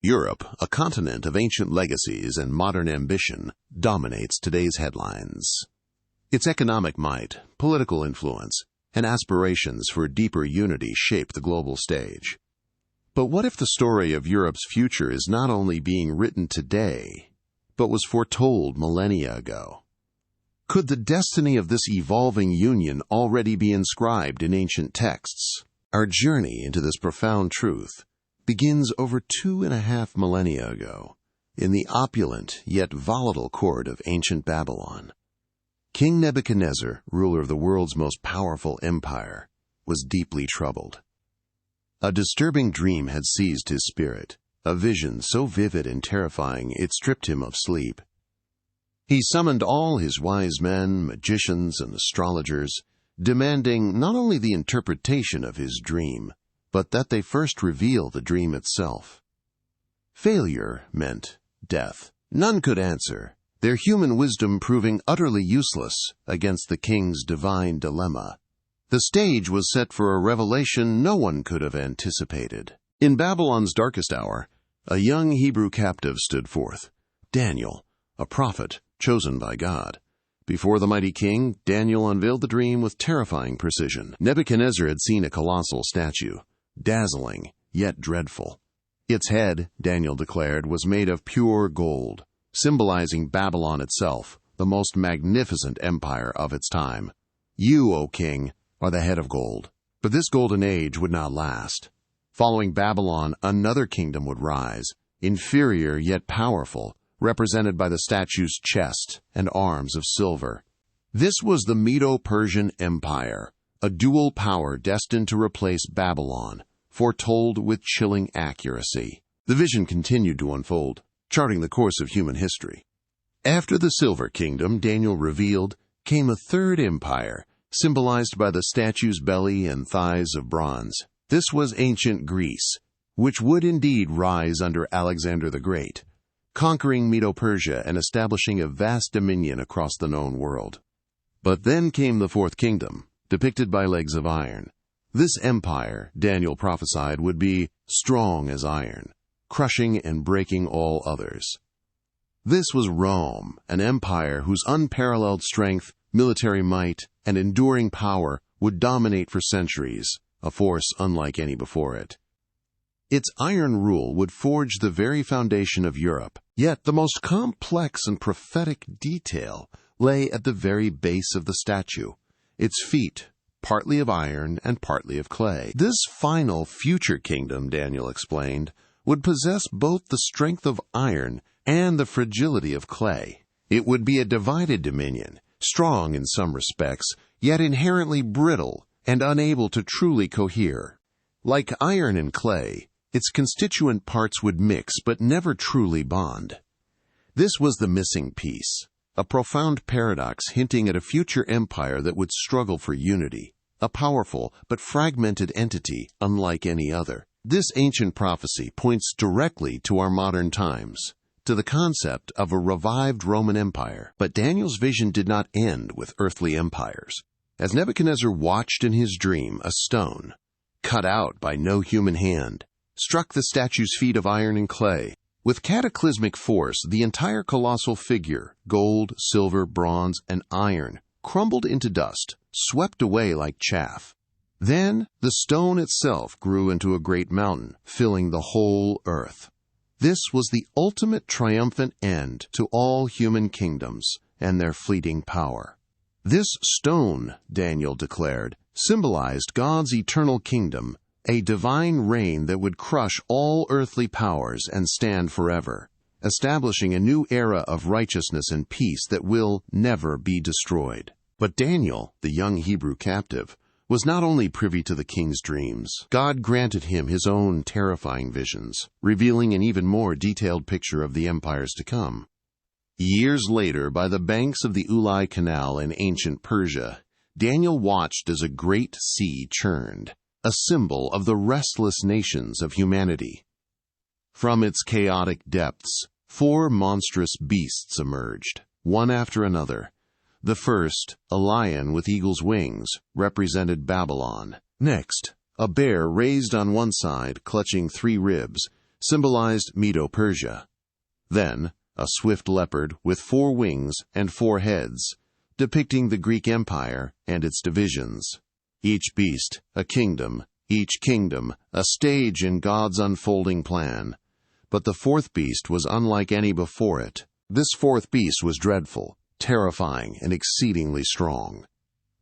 Europe, a continent of ancient legacies and modern ambition, dominates today's headlines. Its economic might, political influence, and aspirations for deeper unity shape the global stage. But what if the story of Europe's future is not only being written today, but was foretold millennia ago? Could the destiny of this evolving union already be inscribed in ancient texts? Our journey into this profound truth begins over 2.5 millennia ago, in the opulent yet volatile court of ancient Babylon. King Nebuchadnezzar, ruler of the world's most powerful empire, was deeply troubled. A disturbing dream had seized his spirit, a vision so vivid and terrifying it stripped him of sleep. He summoned all his wise men, magicians, and astrologers, demanding not only the interpretation of his dream, but that they first reveal the dream itself. Failure meant death. None could answer, their human wisdom proving utterly useless against the king's divine dilemma. The stage was set for a revelation no one could have anticipated. In Babylon's darkest hour, a young Hebrew captive stood forth, Daniel, a prophet chosen by God. Before the mighty king, Daniel unveiled the dream with terrifying precision. Nebuchadnezzar had seen a colossal statue, dazzling yet dreadful. Its head, Daniel declared, was made of pure gold, symbolizing Babylon itself, the most magnificent empire of its time. You, O king, are the head of gold. But this golden age would not last. Following Babylon, another kingdom would rise, inferior yet powerful, represented by the statue's chest and arms of silver. This was the Medo-Persian Empire, a dual power destined to replace Babylon, foretold with chilling accuracy. The vision continued to unfold, charting the course of human history. After the Silver Kingdom, Daniel revealed, came a third empire, symbolized by the statue's belly and thighs of bronze. This was ancient Greece, which would indeed rise under Alexander the Great, conquering Medo-Persia and establishing a vast dominion across the known world. But then came the Fourth Kingdom, depicted by legs of iron. This empire, Daniel prophesied, would be strong as iron, crushing and breaking all others. This was Rome, an empire whose unparalleled strength, military might, and enduring power would dominate for centuries, a force unlike any before it. Its iron rule would forge the very foundation of Europe, yet the most complex and prophetic detail lay at the very base of the statue, its feet, partly of iron and partly of clay. This final future kingdom, Daniel explained, would possess both the strength of iron and the fragility of clay. It would be a divided dominion, strong in some respects, yet inherently brittle and unable to truly cohere. Like iron and clay, its constituent parts would mix but never truly bond. This was the missing piece, a profound paradox hinting at a future empire that would struggle for unity, a powerful but fragmented entity unlike any other. This ancient prophecy points directly to our modern times, to the concept of a revived Roman Empire. But Daniel's vision did not end with earthly empires. As Nebuchadnezzar watched in his dream, a stone, cut out by no human hand, struck the statue's feet of iron and clay. With cataclysmic force, the entire colossal figure, gold, silver, bronze, and iron, crumbled into dust, swept away like chaff. Then the stone itself grew into a great mountain, filling the whole earth. This was the ultimate triumphant end to all human kingdoms and their fleeting power. This stone, Daniel declared, symbolized God's eternal kingdom, a divine reign that would crush all earthly powers and stand forever, establishing a new era of righteousness and peace that will never be destroyed. But Daniel, the young Hebrew captive, was not only privy to the king's dreams. God granted him his own terrifying visions, revealing an even more detailed picture of the empires to come. Years later, by the banks of the Eerily Canal in ancient Persia, Daniel watched as a great sea churned, a symbol of the restless nations of humanity. From its chaotic depths, 4 monstrous beasts emerged, one after another. The first, a lion with eagle's wings, represented Babylon. Next, a bear raised on one side, clutching 3 ribs, symbolized Medo-Persia. Then, a swift leopard with 4 wings and 4 heads, depicting the Greek Empire and its divisions. Each beast, a kingdom, each kingdom, a stage in God's unfolding plan. But the 4th beast was unlike any before it. This 4th beast was dreadful, terrifying, and exceedingly strong.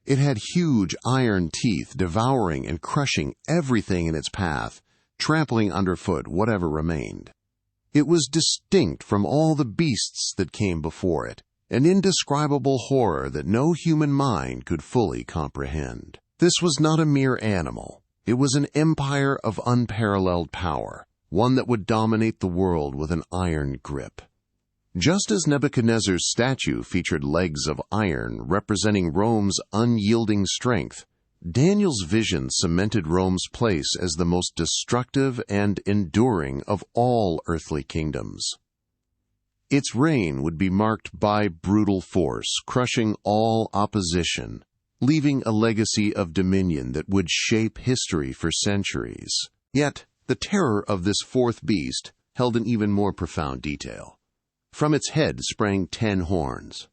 It had huge iron teeth devouring and crushing everything in its path, trampling underfoot whatever remained. It was distinct from all the beasts that came before it, an indescribable horror that no human mind could fully comprehend. This was not a mere animal. It was an empire of unparalleled power, one that would dominate the world with an iron grip. Just as Nebuchadnezzar's statue featured legs of iron representing Rome's unyielding strength, Daniel's vision cemented Rome's place as the most destructive and enduring of all earthly kingdoms. Its reign would be marked by brutal force, crushing all opposition, leaving a legacy of dominion that would shape history for centuries. Yet, the terror of this 4th beast held an even more profound detail. From its head sprang 10 horns.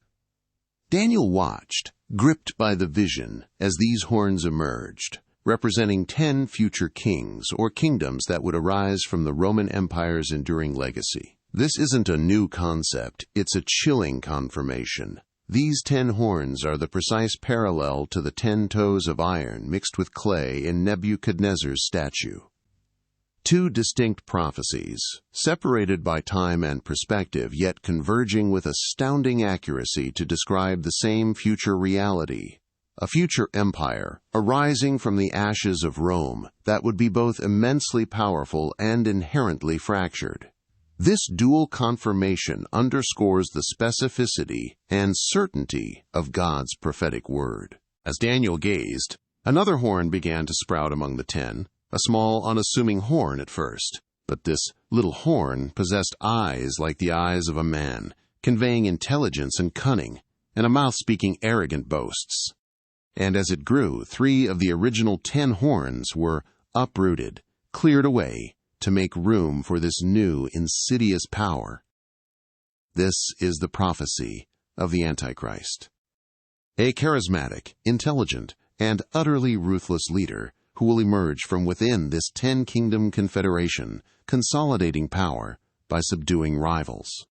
Daniel watched, gripped by the vision, as these horns emerged, representing 10 future kings or kingdoms that would arise from the Roman Empire's enduring legacy. This isn't a new concept, it's a chilling confirmation. These 10 horns are the precise parallel to the 10 toes of iron mixed with clay in Nebuchadnezzar's statue. 2 distinct prophecies, separated by time and perspective, yet converging with astounding accuracy to describe the same future reality. A future empire, arising from the ashes of Rome, that would be both immensely powerful and inherently fractured. This dual confirmation underscores the specificity and certainty of God's prophetic word. As Daniel gazed, another horn began to sprout among the 10, a small, unassuming horn at first. But this little horn possessed eyes like the eyes of a man, conveying intelligence and cunning, and a mouth speaking arrogant boasts. And as it grew, 3 of the original 10 horns were uprooted, cleared away, to make room for this new, insidious power. This is the prophecy of the Antichrist. A charismatic, intelligent, and utterly ruthless leader who will emerge from within this 10-kingdom confederation, consolidating power by subduing rivals.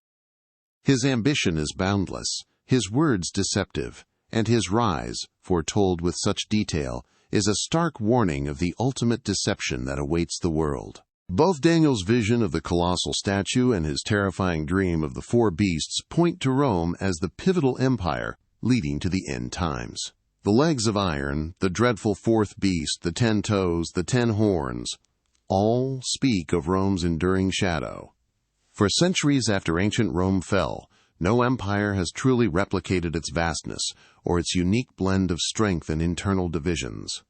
His ambition is boundless, his words deceptive, and his rise, foretold with such detail, is a stark warning of the ultimate deception that awaits the world. Both Daniel's vision of the colossal statue and his terrifying dream of the 4 beasts point to Rome as the pivotal empire leading to the end times. The legs of iron, the dreadful 4th beast, the 10 toes, the 10 horns, all speak of Rome's enduring shadow. For centuries after ancient Rome fell, no empire has truly replicated its vastness or its unique blend of strength and internal divisions.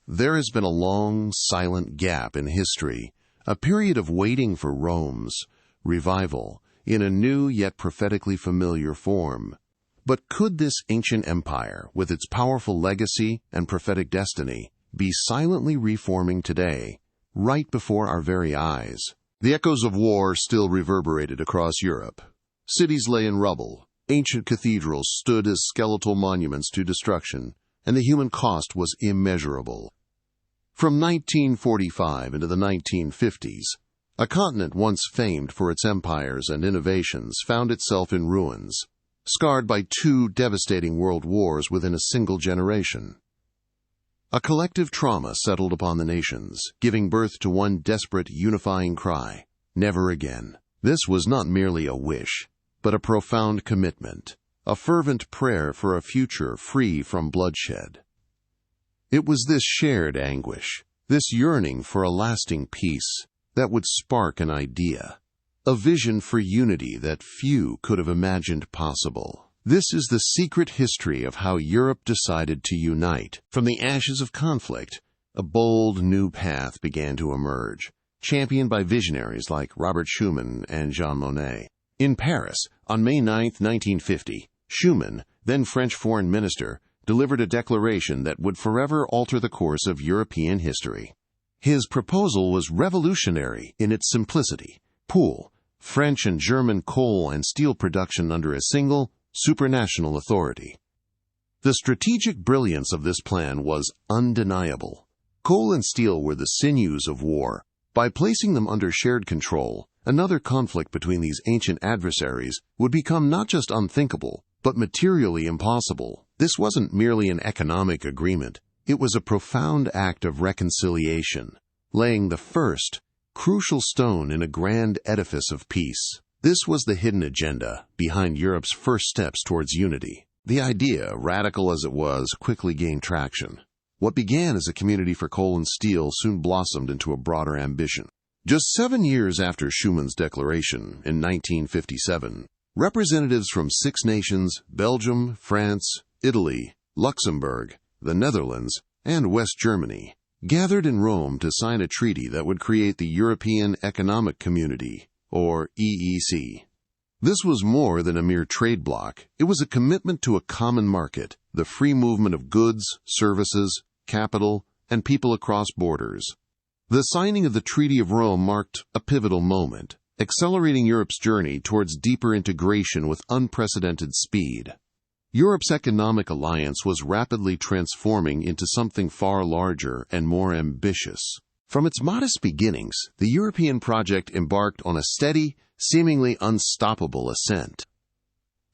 There has been a long, silent gap in history, a period of waiting for Rome's revival in a new yet prophetically familiar form. But could this ancient empire, with its powerful legacy and prophetic destiny, be silently reforming today, right before our very eyes? The echoes of war still reverberated across Europe. Cities lay in rubble, ancient cathedrals stood as skeletal monuments to destruction, and the human cost was immeasurable. From 1945 into the 1950s, a continent once famed for its empires and innovations found itself in ruins, scarred by 2 devastating world wars within a single generation. A collective trauma settled upon the nations, giving birth to one desperate unifying cry: never again. This was not merely a wish, but a profound commitment, a fervent prayer for a future free from bloodshed. It was this shared anguish, this yearning for a lasting peace, that would spark an idea, a vision for unity that few could have imagined possible. This is the secret history of how Europe decided to unite. From the ashes of conflict, a bold new path began to emerge, championed by visionaries like Robert Schuman and Jean Monnet. In Paris, on May 9, 1950, Schuman, then French foreign minister, delivered a declaration that would forever alter the course of European history. His proposal was revolutionary in its simplicity: pool French and German coal and steel production under a single, supranational authority. The strategic brilliance of this plan was undeniable. Coal and steel were the sinews of war. By placing them under shared control, another conflict between these ancient adversaries would become not just unthinkable, but materially impossible. This wasn't merely an economic agreement. It was a profound act of reconciliation, laying the first, crucial stone in a grand edifice of peace. This was the hidden agenda behind Europe's first steps towards unity. The idea, radical as it was, quickly gained traction. What began as a community for coal and steel soon blossomed into a broader ambition. Just 7 years after Schumann's declaration, in 1957, representatives from 6 nations, Belgium, France, Italy, Luxembourg, the Netherlands, and West Germany, gathered in Rome to sign a treaty that would create the European Economic Community, or EEC. This was more than a mere trade bloc. It was a commitment to a common market, the free movement of goods, services, capital, and people across borders. The signing of the Treaty of Rome marked a pivotal moment, accelerating Europe's journey towards deeper integration with unprecedented speed. Europe's economic alliance was rapidly transforming into something far larger and more ambitious. From its modest beginnings, the European project embarked on a steady, seemingly unstoppable ascent.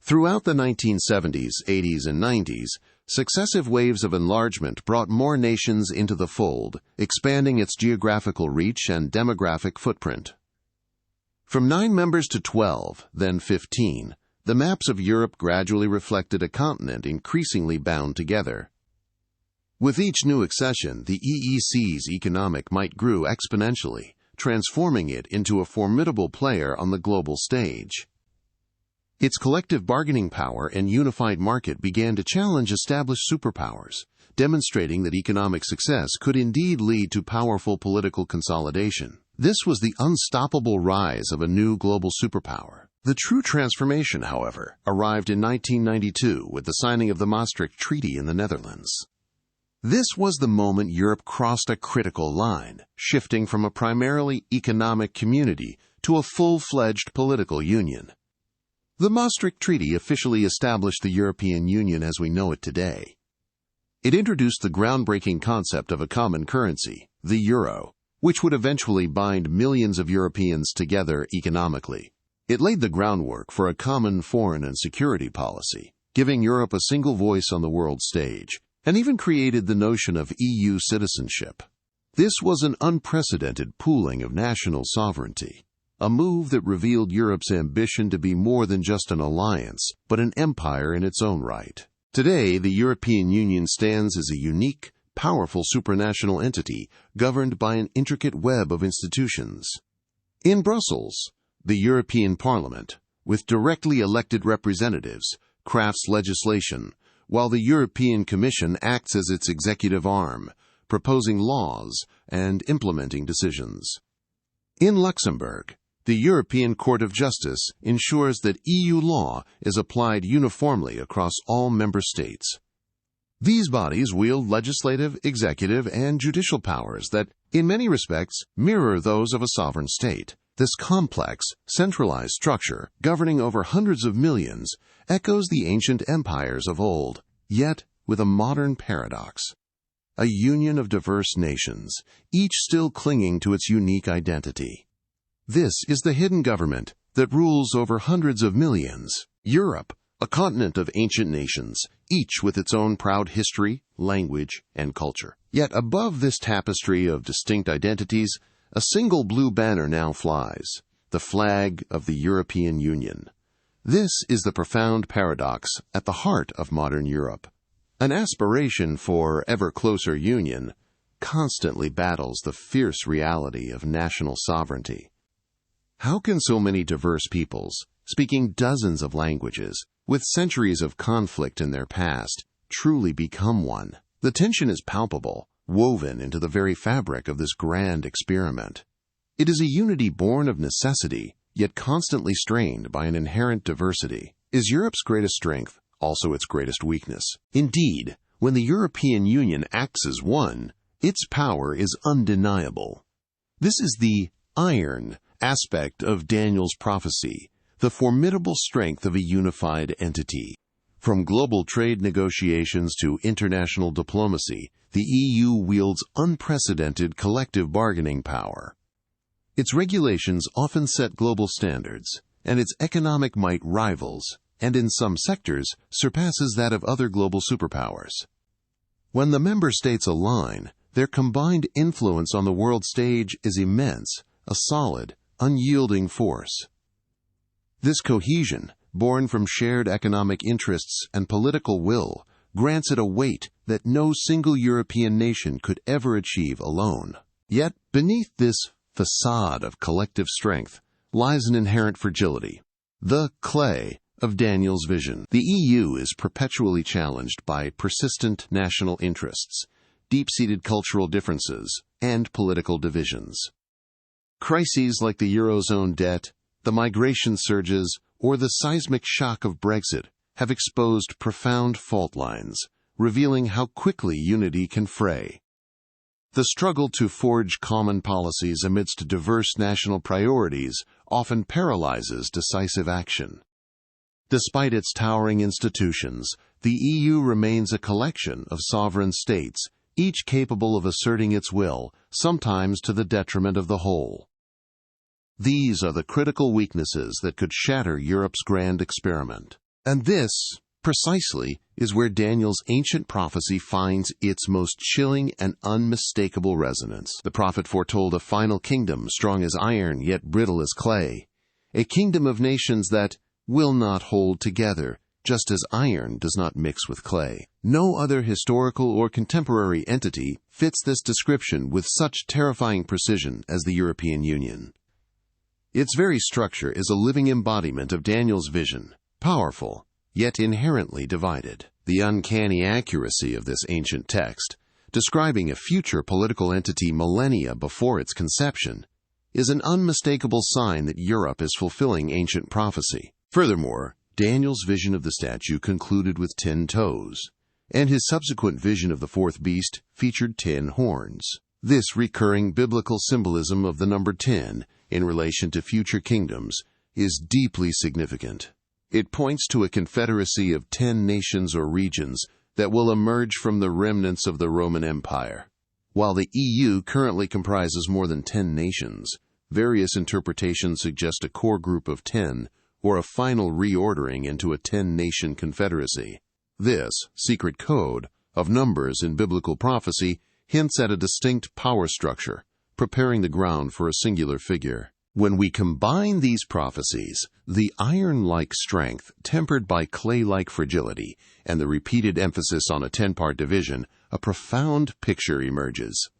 Throughout the 1970s, 80s, and 90s, successive waves of enlargement brought more nations into the fold, expanding its geographical reach and demographic footprint. From 9 members to 12, then 15, the maps of Europe gradually reflected a continent increasingly bound together. With each new accession, the EEC's economic might grew exponentially, transforming it into a formidable player on the global stage. Its collective bargaining power and unified market began to challenge established superpowers, demonstrating that economic success could indeed lead to powerful political consolidation. This was the unstoppable rise of a new global superpower. The true transformation, however, arrived in 1992 with the signing of the Maastricht Treaty in the Netherlands. This was the moment Europe crossed a critical line, shifting from a primarily economic community to a full-fledged political union. The Maastricht Treaty officially established the European Union as we know it today. It introduced the groundbreaking concept of a common currency, the euro, which would eventually bind millions of Europeans together economically. It laid the groundwork for a common foreign and security policy, giving Europe a single voice on the world stage, and even created the notion of EU citizenship. This was an unprecedented pooling of national sovereignty, a move that revealed Europe's ambition to be more than just an alliance, but an empire in its own right. Today, the European Union stands as a unique, powerful supranational entity governed by an intricate web of institutions. In Brussels, the European Parliament, with directly elected representatives, crafts legislation, while the European Commission acts as its executive arm, proposing laws and implementing decisions. In Luxembourg, the European Court of Justice ensures that EU law is applied uniformly across all member states. These bodies wield legislative, executive, and judicial powers that, in many respects, mirror those of a sovereign state. This complex, centralized structure, governing over hundreds of millions, echoes the ancient empires of old, yet with a modern paradox. A union of diverse nations, each still clinging to its unique identity. This is the hidden government that rules over hundreds of millions. Europe, a continent of ancient nations, each with its own proud history, language, and culture. Yet above this tapestry of distinct identities, a single blue banner now flies, the flag of the European Union. This is the profound paradox at the heart of modern Europe. An aspiration for ever closer union constantly battles the fierce reality of national sovereignty. How can so many diverse peoples, speaking dozens of languages, with centuries of conflict in their past, truly become one? The tension is palpable, woven into the very fabric of this grand experiment. It is a unity born of necessity, yet constantly strained by an inherent diversity. Is Europe's greatest strength also its greatest weakness? Indeed, when the European Union acts as one, Its power is undeniable. This is the iron aspect of Daniel's prophecy, the formidable strength of a unified entity. From global trade negotiations to international diplomacy, the EU wields unprecedented collective bargaining power. Its regulations often set global standards, and its economic might rivals, and in some sectors, surpasses that of other global superpowers. When the member states align, their combined influence on the world stage is immense, a solid, unyielding force. This cohesion, born from shared economic interests and political will, grants it a weight that no single European nation could ever achieve alone. Yet, beneath this facade of collective strength lies an inherent fragility, the clay of Daniel's vision. The EU is perpetually challenged by persistent national interests, deep-seated cultural differences, and political divisions. Crises like the Eurozone debt, the migration surges, or the seismic shock of Brexit have exposed profound fault lines, revealing how quickly unity can fray. The struggle to forge common policies amidst diverse national priorities often paralyzes decisive action. Despite its towering institutions, the EU remains a collection of sovereign states, each capable of asserting its will, sometimes to the detriment of the whole. These are the critical weaknesses that could shatter Europe's grand experiment. And this, precisely, is where Daniel's ancient prophecy finds its most chilling and unmistakable resonance. The prophet foretold a final kingdom strong as iron yet brittle as clay, a kingdom of nations that will not hold together, just as iron does not mix with clay. No other historical or contemporary entity fits this description with such terrifying precision as the European Union. Its very structure is a living embodiment of Daniel's vision, powerful, yet inherently divided. The uncanny accuracy of this ancient text, describing a future political entity millennia before its conception, is an unmistakable sign that Europe is fulfilling ancient prophecy. Furthermore, Daniel's vision of the statue concluded with 10 toes, and his subsequent vision of the fourth beast featured 10 horns. This recurring biblical symbolism of the number 10 in relation to future kingdoms is deeply significant. It points to a confederacy of 10 nations or regions that will emerge from the remnants of the Roman Empire. While the EU currently comprises more than 10 nations, various interpretations suggest a core group of 10 or a final reordering into a 10-nation confederacy. This secret code of numbers in biblical prophecy hints at a distinct power structure, preparing the ground for a singular figure. When we combine these prophecies, the iron-like strength tempered by clay-like fragility, and the repeated emphasis on a 10-part division, a profound picture emerges.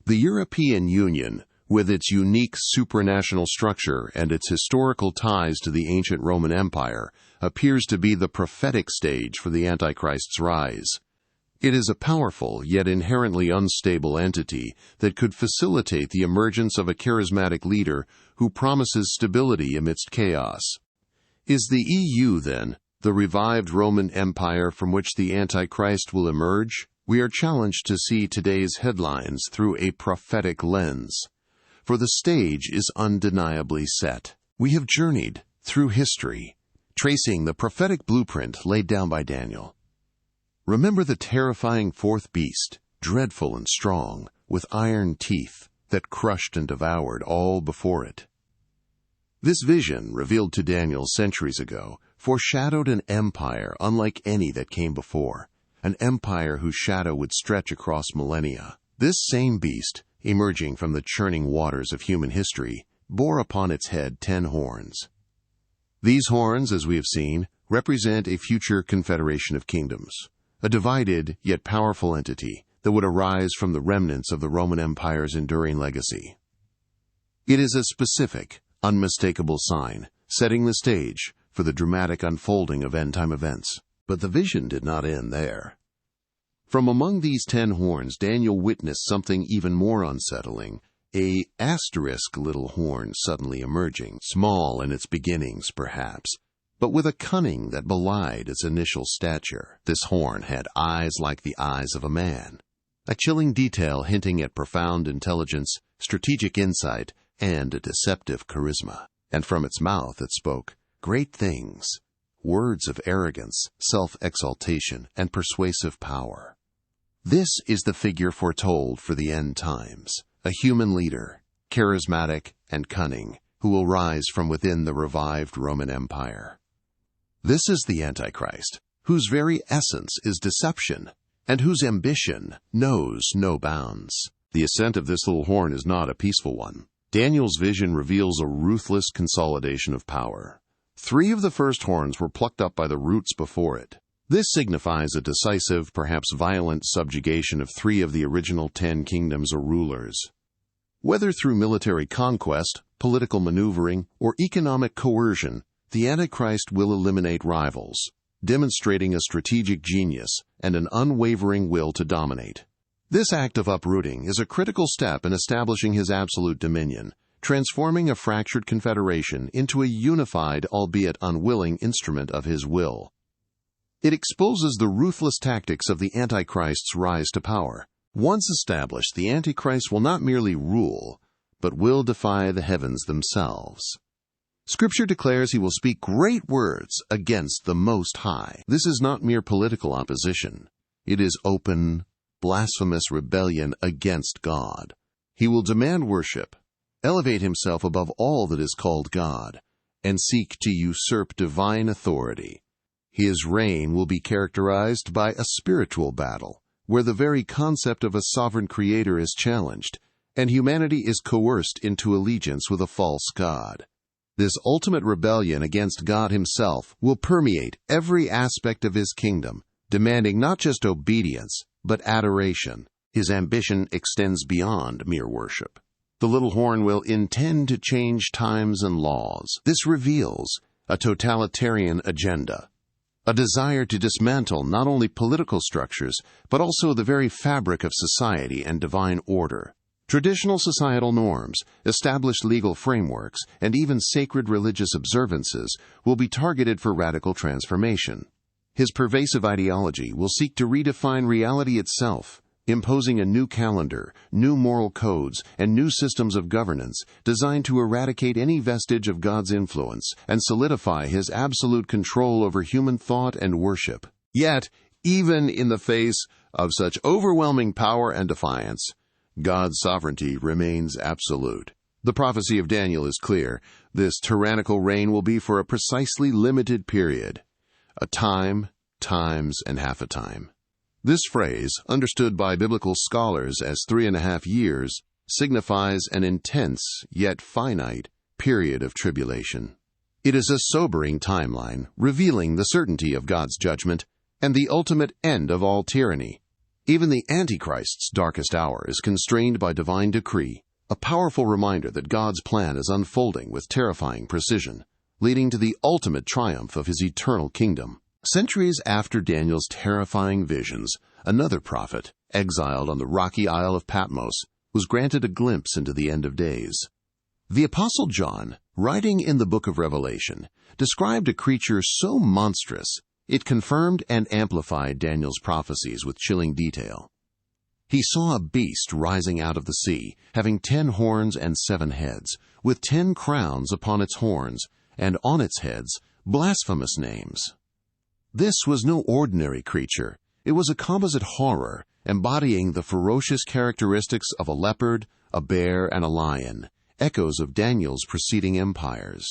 The European Union, with its unique supranational structure and its historical ties to the ancient Roman Empire, appears to be the prophetic stage for the Antichrist's rise. It is a powerful yet inherently unstable entity that could facilitate the emergence of a charismatic leader who promises stability amidst chaos. Is the EU, then, the revived Roman Empire from which the Antichrist will emerge? We are challenged to see today's headlines through a prophetic lens, for the stage is undeniably set. We have journeyed through history, tracing the prophetic blueprint laid down by Daniel. Remember the terrifying fourth beast, dreadful and strong, with iron teeth that crushed and devoured all before it. This vision, revealed to Daniel centuries ago, foreshadowed an empire unlike any that came before, an empire whose shadow would stretch across millennia. This same beast, emerging from the churning waters of human history, bore upon its head 10 horns. These horns, as we have seen, represent a future confederation of kingdoms, a divided yet powerful entity that would arise from the remnants of the Roman Empire's enduring legacy. It is a specific, unmistakable sign, setting the stage for the dramatic unfolding of end-time events. But the vision did not end there. From among these 10 horns, Daniel witnessed something even more unsettling, a asterisk little horn suddenly emerging, small in its beginnings perhaps, but with a cunning that belied its initial stature. This horn had eyes like the eyes of a man, a chilling detail hinting at profound intelligence, strategic insight, and a deceptive charisma. And from its mouth it spoke great things, words of arrogance, self-exaltation, and persuasive power. This is the figure foretold for the end times, a human leader, charismatic and cunning, who will rise from within the revived Roman Empire. This is the Antichrist, whose very essence is deception, and whose ambition knows no bounds. The ascent of this little horn is not a peaceful one. Daniel's vision reveals a ruthless consolidation of power. 3 of the first horns were plucked up by the roots before it. This signifies a decisive, perhaps violent subjugation of 3 of the original 10 kingdoms or rulers. Whether through military conquest, political maneuvering, or economic coercion, the Antichrist will eliminate rivals, demonstrating a strategic genius and an unwavering will to dominate. This act of uprooting is a critical step in establishing his absolute dominion, transforming a fractured confederation into a unified, albeit unwilling, instrument of his will. It exposes the ruthless tactics of the Antichrist's rise to power. Once established, the Antichrist will not merely rule, but will defy the heavens themselves. Scripture declares he will speak great words against the Most High. This is not mere political opposition. It is open, blasphemous rebellion against God. He will demand worship, elevate himself above all that is called God, and seek to usurp divine authority. His reign will be characterized by a spiritual battle, where the very concept of a sovereign creator is challenged, and humanity is coerced into allegiance with a false god. This ultimate rebellion against God himself will permeate every aspect of his kingdom, demanding not just obedience, but adoration. His ambition extends beyond mere worship. The little horn will intend to change times and laws. This reveals a totalitarian agenda, a desire to dismantle not only political structures, but also the very fabric of society and divine order. Traditional societal norms, established legal frameworks, and even sacred religious observances will be targeted for radical transformation. His pervasive ideology will seek to redefine reality itself, imposing a new calendar, new moral codes, and new systems of governance designed to eradicate any vestige of God's influence and solidify his absolute control over human thought and worship. Yet, even in the face of such overwhelming power and defiance, God's sovereignty remains absolute. The prophecy of Daniel is clear. This tyrannical reign will be for a precisely limited period. A time, times, and half a time. This phrase, understood by biblical scholars as 3.5 years, signifies an intense, yet finite, period of tribulation. It is a sobering timeline, revealing the certainty of God's judgment and the ultimate end of all tyranny. Even the Antichrist's darkest hour is constrained by divine decree, a powerful reminder that God's plan is unfolding with terrifying precision, leading to the ultimate triumph of his eternal kingdom. Centuries after Daniel's terrifying visions, another prophet, exiled on the rocky Isle of Patmos, was granted a glimpse into the end of days. The Apostle John, writing in the book of Revelation, described a creature so monstrous it confirmed and amplified Daniel's prophecies with chilling detail. He saw a beast rising out of the sea, having 10 horns and 7 heads, with 10 crowns upon its horns, and on its heads blasphemous names. This was no ordinary creature. It was a composite horror, embodying the ferocious characteristics of a leopard, a bear, and a lion, echoes of Daniel's preceding empires.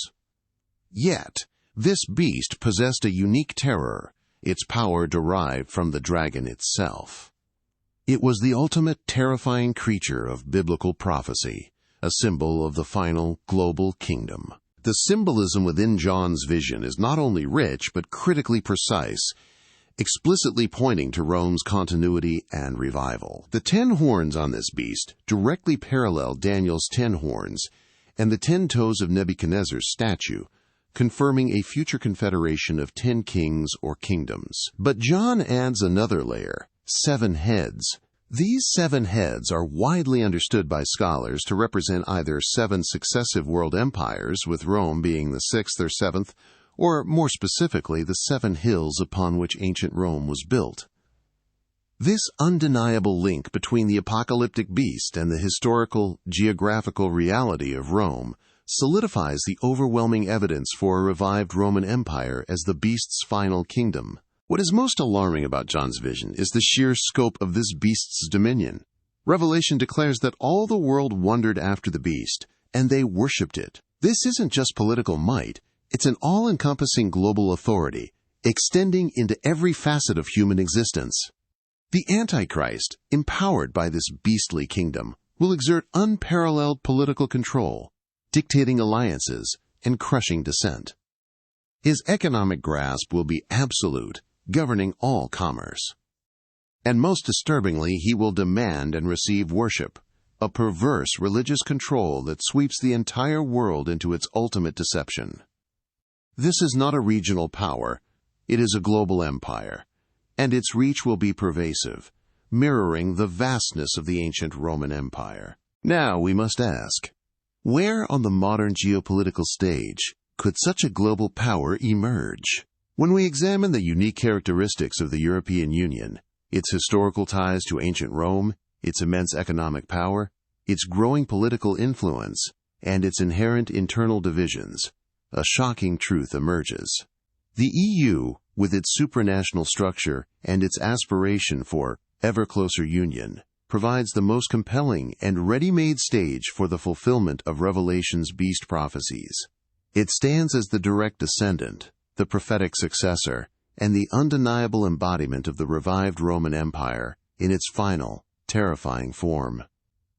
Yet, this beast possessed a unique terror, its power derived from the dragon itself. It was the ultimate terrifying creature of biblical prophecy, a symbol of the final global kingdom. The symbolism within John's vision is not only rich but critically precise, explicitly pointing to Rome's continuity and revival. The 10 horns on this beast directly parallel Daniel's 10 horns and the 10 toes of Nebuchadnezzar's statue, confirming a future confederation of 10 kings or kingdoms. But John adds another layer, 7 heads. These 7 heads are widely understood by scholars to represent either 7 successive world empires, with Rome being the 6th or 7th, or more specifically, the 7 hills upon which ancient Rome was built. This undeniable link between the apocalyptic beast and the historical, geographical reality of Rome solidifies the overwhelming evidence for a revived Roman Empire as the beast's final kingdom. What is most alarming about John's vision is the sheer scope of this beast's dominion. Revelation declares that all the world wondered after the beast, and they worshipped it. This isn't just political might, it's an all-encompassing global authority, extending into every facet of human existence. The Antichrist, empowered by this beastly kingdom, will exert unparalleled political control, dictating alliances and crushing dissent. His economic grasp will be absolute, governing all commerce. And most disturbingly, he will demand and receive worship, a perverse religious control that sweeps the entire world into its ultimate deception. This is not a regional power, it is a global empire, and its reach will be pervasive, mirroring the vastness of the ancient Roman Empire. Now we must ask, where on the modern geopolitical stage could such a global power emerge? When we examine the unique characteristics of the European Union, its historical ties to ancient Rome, its immense economic power, its growing political influence, and its inherent internal divisions, a shocking truth emerges. The EU, with its supranational structure and its aspiration for ever closer union, provides the most compelling and ready-made stage for the fulfillment of Revelation's beast prophecies. It stands as the direct descendant, the prophetic successor, and the undeniable embodiment of the revived Roman Empire in its final, terrifying form.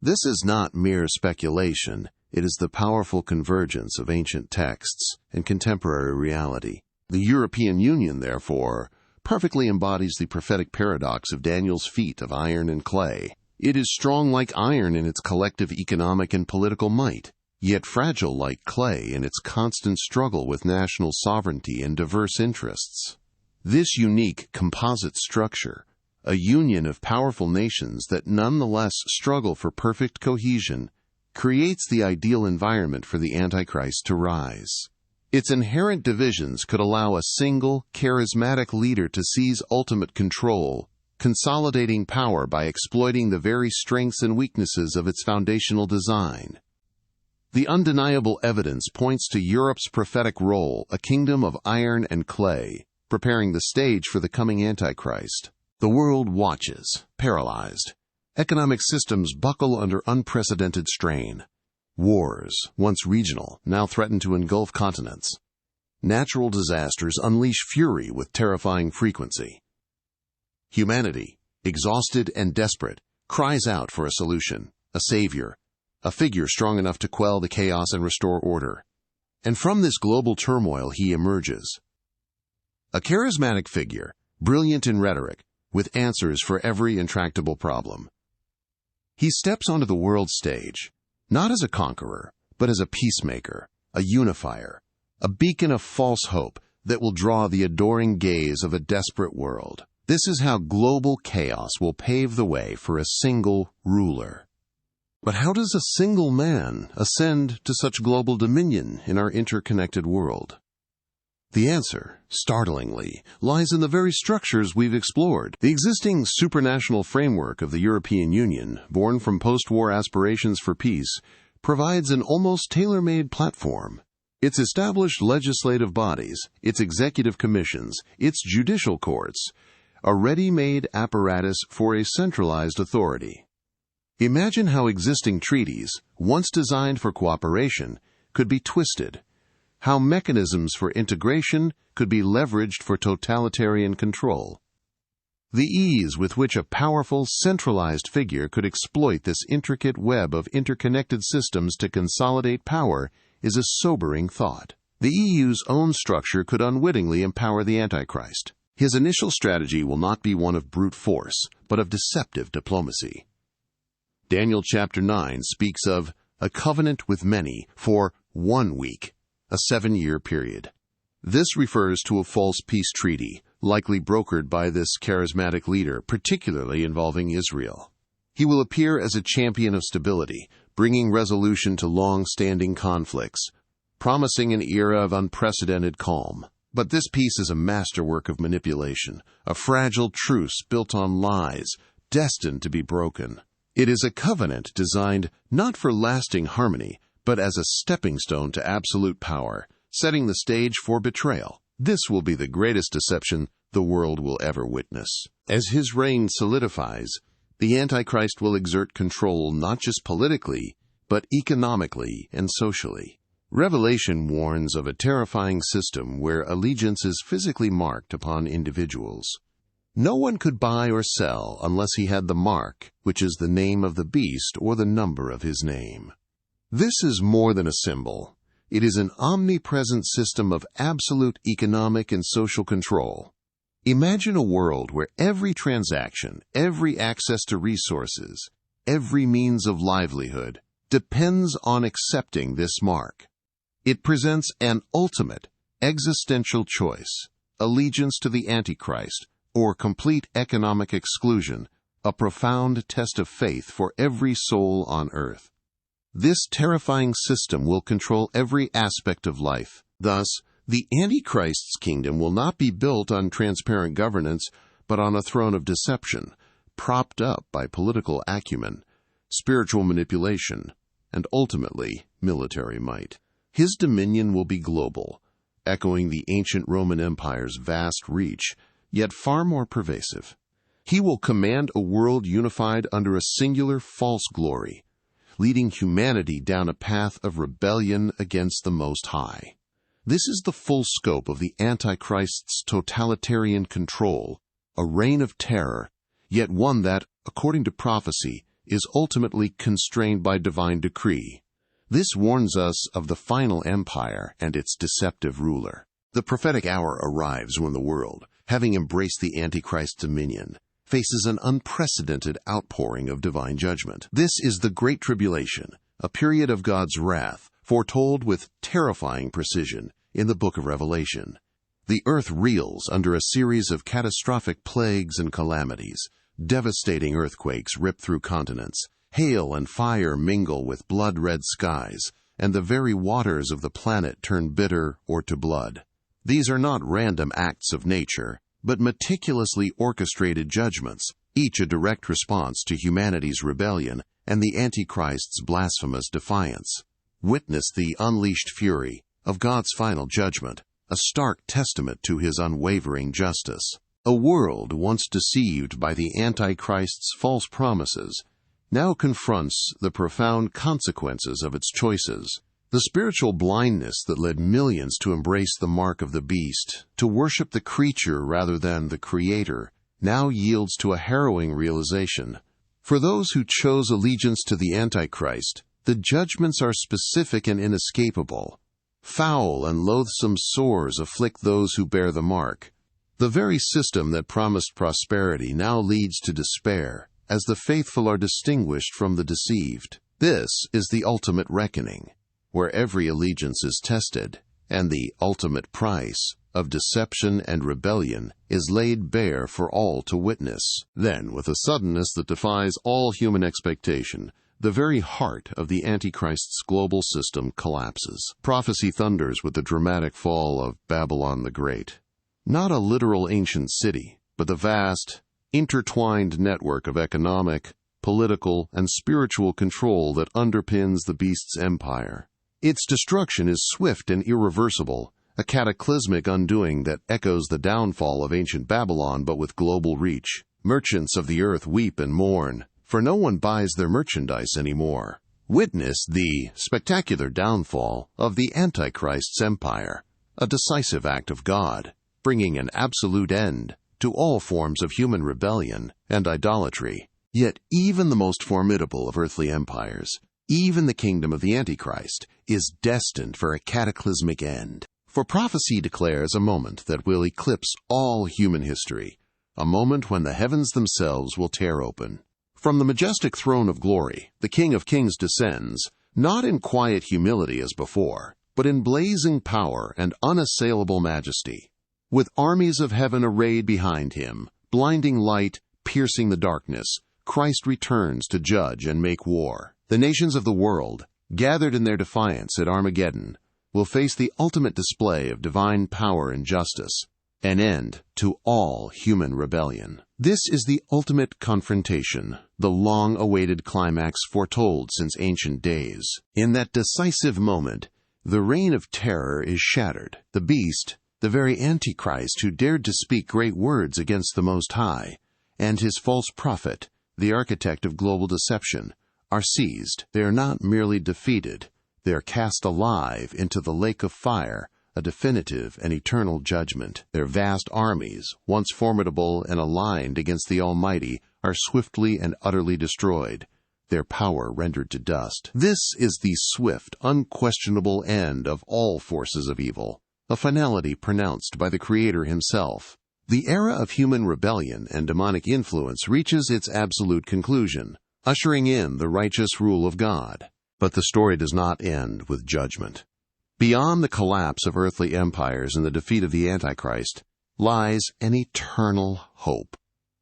This is not mere speculation, it is the powerful convergence of ancient texts and contemporary reality. The European Union, therefore, perfectly embodies the prophetic paradox of Daniel's feat of iron and clay. It is strong like iron in its collective economic and political might, yet fragile like clay in its constant struggle with national sovereignty and diverse interests. This unique composite structure, a union of powerful nations that nonetheless struggle for perfect cohesion, creates the ideal environment for the Antichrist to rise. Its inherent divisions could allow a single, charismatic leader to seize ultimate control, consolidating power by exploiting the very strengths and weaknesses of its foundational design. The undeniable evidence points to Europe's prophetic role, a kingdom of iron and clay, preparing the stage for the coming Antichrist. The world watches, paralyzed. Economic systems buckle under unprecedented strain. Wars, once regional, now threaten to engulf continents. Natural disasters unleash fury with terrifying frequency. Humanity, exhausted and desperate, cries out for a solution, a savior, a figure strong enough to quell the chaos and restore order. And from this global turmoil he emerges. A charismatic figure, brilliant in rhetoric, with answers for every intractable problem. He steps onto the world stage, not as a conqueror, but as a peacemaker, a unifier, a beacon of false hope that will draw the adoring gaze of a desperate world. This is how global chaos will pave the way for a single ruler. But how does a single man ascend to such global dominion in our interconnected world? The answer, startlingly, lies in the very structures we've explored. The existing supranational framework of the European Union, born from post-war aspirations for peace, provides an almost tailor-made platform. Its established legislative bodies, its executive commissions, its judicial courts, a ready-made apparatus for a centralized authority. Imagine how existing treaties, once designed for cooperation, could be twisted, how mechanisms for integration could be leveraged for totalitarian control. The ease with which a powerful, centralized figure could exploit this intricate web of interconnected systems to consolidate power is a sobering thought. The EU's own structure could unwittingly empower the Antichrist. His initial strategy will not be one of brute force, but of deceptive diplomacy. Daniel chapter 9 speaks of a covenant with many for 1 week, a 7-year period. This refers to a false peace treaty, likely brokered by this charismatic leader, particularly involving Israel. He will appear as a champion of stability, bringing resolution to long-standing conflicts, promising an era of unprecedented calm. But this peace is a masterwork of manipulation, a fragile truce built on lies, destined to be broken. It is a covenant designed not for lasting harmony, but as a stepping stone to absolute power, setting the stage for betrayal. This will be the greatest deception the world will ever witness. As his reign solidifies, the Antichrist will exert control not just politically, but economically and socially. Revelation warns of a terrifying system where allegiance is physically marked upon individuals. No one could buy or sell unless he had the mark, which is the name of the beast or the number of his name. This is more than a symbol. It is an omnipresent system of absolute economic and social control. Imagine a world where every transaction, every access to resources, every means of livelihood depends on accepting this mark. It presents an ultimate, existential choice: allegiance to the Antichrist or complete economic exclusion, a profound test of faith for every soul on earth. This terrifying system will control every aspect of life. Thus, the Antichrist's kingdom will not be built on transparent governance, but on a throne of deception, propped up by political acumen, spiritual manipulation, and ultimately military might. His dominion will be global, echoing the ancient Roman Empire's vast reach, yet far more pervasive. He will command a world unified under a singular false glory, leading humanity down a path of rebellion against the Most High. This is the full scope of the Antichrist's totalitarian control, a reign of terror, yet one that, according to prophecy, is ultimately constrained by divine decree. This warns us of the final empire and its deceptive ruler. The prophetic hour arrives when the world, having embraced the Antichrist's dominion, faces an unprecedented outpouring of divine judgment. This is the Great Tribulation, a period of God's wrath, foretold with terrifying precision in the book of Revelation. The earth reels under a series of catastrophic plagues and calamities. Devastating earthquakes rip through continents. Hail and fire mingle with blood-red skies, and the very waters of the planet turn bitter or to blood. These are not random acts of nature, but meticulously orchestrated judgments, each a direct response to humanity's rebellion and the Antichrist's blasphemous defiance. Witness the unleashed fury of God's final judgment, a stark testament to his unwavering justice. A world once deceived by the Antichrist's false promises now confronts the profound consequences of its choices. The spiritual blindness that led millions to embrace the mark of the beast, to worship the creature rather than the Creator, now yields to a harrowing realization. For those who chose allegiance to the Antichrist, the judgments are specific and inescapable. Foul and loathsome sores afflict those who bear the mark. The very system that promised prosperity now leads to despair, as the faithful are distinguished from the deceived. This is the ultimate reckoning, where every allegiance is tested, and the ultimate price of deception and rebellion is laid bare for all to witness. Then, with a suddenness that defies all human expectation, the very heart of the Antichrist's global system collapses. Prophecy thunders with the dramatic fall of Babylon the Great. Not a literal ancient city, but the vast, intertwined network of economic, political, and spiritual control that underpins the beast's empire. Its destruction is swift and irreversible, a cataclysmic undoing that echoes the downfall of ancient Babylon but with global reach. Merchants of the earth weep and mourn, for no one buys their merchandise anymore. Witness the spectacular downfall of the Antichrist's empire, a decisive act of God, bringing an absolute end to all forms of human rebellion and idolatry. Yet even the most formidable of earthly empires, even the kingdom of the Antichrist, is destined for a cataclysmic end. For prophecy declares a moment that will eclipse all human history, a moment when the heavens themselves will tear open. From the majestic throne of glory, the King of Kings descends, not in quiet humility as before, but in blazing power and unassailable majesty. With armies of heaven arrayed behind him, blinding light piercing the darkness, Christ returns to judge and make war. The nations of the world, gathered in their defiance at Armageddon, will face the ultimate display of divine power and justice, an end to all human rebellion. This is the ultimate confrontation, the long-awaited climax foretold since ancient days. In that decisive moment, the reign of terror is shattered. The beast, the very Antichrist who dared to speak great words against the Most High, and his false prophet, the architect of global deception, are seized. They are not merely defeated, they are cast alive into the lake of fire, a definitive and eternal judgment. Their vast armies, once formidable and aligned against the Almighty, are swiftly and utterly destroyed, their power rendered to dust. This is the swift, unquestionable end of all forces of evil, a finality pronounced by the Creator himself. The era of human rebellion and demonic influence reaches its absolute conclusion, ushering in the righteous rule of God. But the story does not end with judgment. Beyond the collapse of earthly empires and the defeat of the Antichrist lies an eternal hope.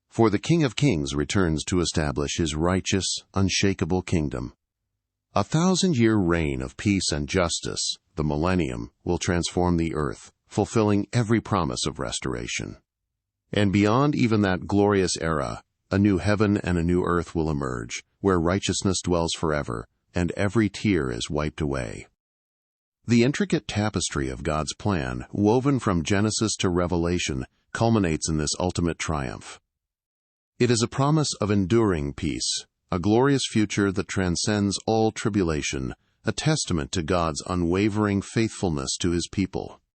For the King of Kings returns to establish his righteous, unshakable kingdom. A 1,000-year reign of peace and justice, the millennium, will transform the earth, fulfilling every promise of restoration. And beyond even that glorious era, a new heaven and a new earth will emerge, where righteousness dwells forever, and every tear is wiped away. The intricate tapestry of God's plan, woven from Genesis to Revelation, culminates in this ultimate triumph. It is a promise of enduring peace, a glorious future that transcends all tribulation, a testament to God's unwavering faithfulness to his people.